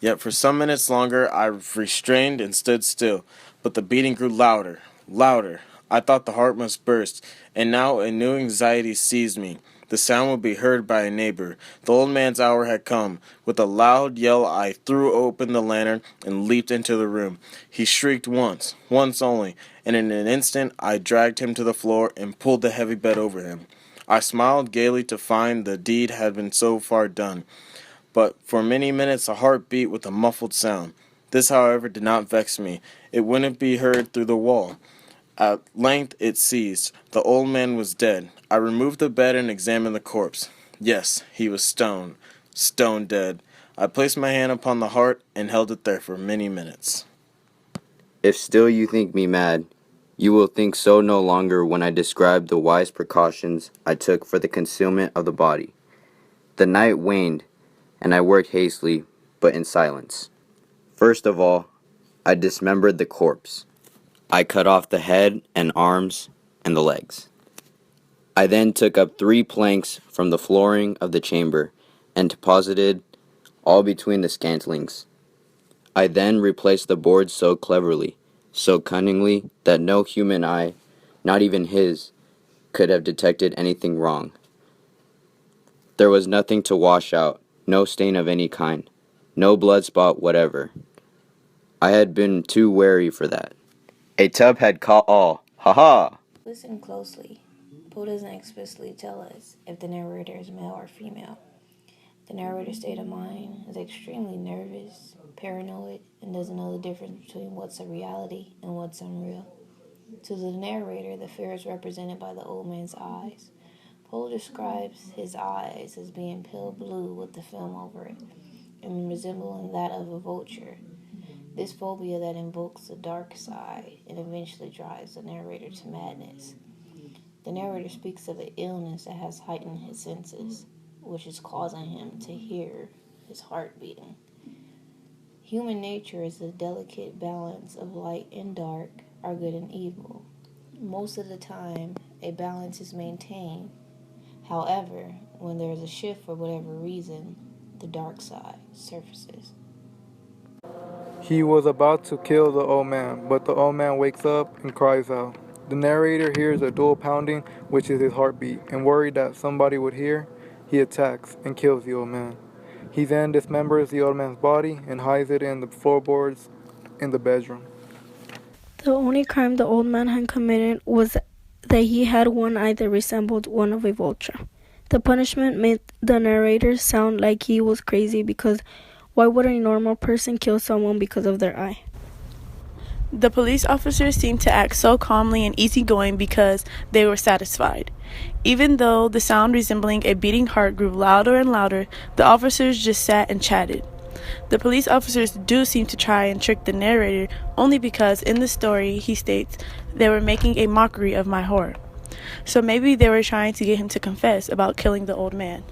Yet for some minutes longer I restrained and stood still, but the beating grew louder, louder. I thought the heart must burst, and now a new anxiety seized me. The sound would be heard by a neighbor. The old man's hour had come. With a loud yell I threw open the lantern and leaped into the room. He shrieked once only, and in an instant I dragged him to the floor and pulled the heavy bed over him. I smiled gaily to find the deed had been so far done, but for many minutes a heart beat with a muffled sound. This, however, did not vex me. It wouldn't be heard through the wall. At length it ceased. The old man was dead. I removed the bed and examined the corpse. Yes, he was stone dead. I placed my hand upon the heart and held it there for many minutes. If still you think me mad, you will think so no longer when I describe the wise precautions I took for the concealment of the body. The night waned, and I worked hastily, but in silence. First of all, I dismembered the corpse. I cut off the head and arms and the legs. I then took up 3 planks from the flooring of the chamber and deposited all between the scantlings. I then replaced the boards so cleverly, so cunningly, that no human eye, not even his, could have detected anything wrong. There was nothing to wash out, no stain of any kind, no blood spot whatever. I had been too wary for that. A tub had caught all. Ha ha! Listen closely. Poe doesn't explicitly tell us if the narrator is male or female. The narrator's state of mind is extremely nervous, paranoid, and doesn't know the difference between what's a reality and what's unreal. To the narrator, the fear is represented by the old man's eyes. Poe describes his eyes as being pale blue with the film over it, and resembling that of a vulture. This phobia that invokes the dark side and eventually drives the narrator to madness. The narrator speaks of an illness that has heightened his senses, which is causing him to hear his heart beating. Human nature is a delicate balance of light and dark, or good and evil. Most of the time, a balance is maintained. However, when there is a shift for whatever reason, the dark side surfaces. He was about to kill the old man, but the old man wakes up and cries out. The narrator hears a dual pounding, which is his heartbeat, and worried that somebody would hear, he attacks and kills the old man. He then dismembers the old man's body and hides it in the floorboards in the bedroom. The only crime the old man had committed was that he had one eye that resembled one of a vulture. The punishment made the narrator sound like he was crazy, because why would a normal person kill someone because of their eye? The police officers seemed to act so calmly and easygoing because they were satisfied. Even though the sound resembling a beating heart grew louder and louder, the officers just sat and chatted. The police officers do seem to try and trick the narrator, only because in the story he states they were making a mockery of my horror. So maybe they were trying to get him to confess about killing the old man.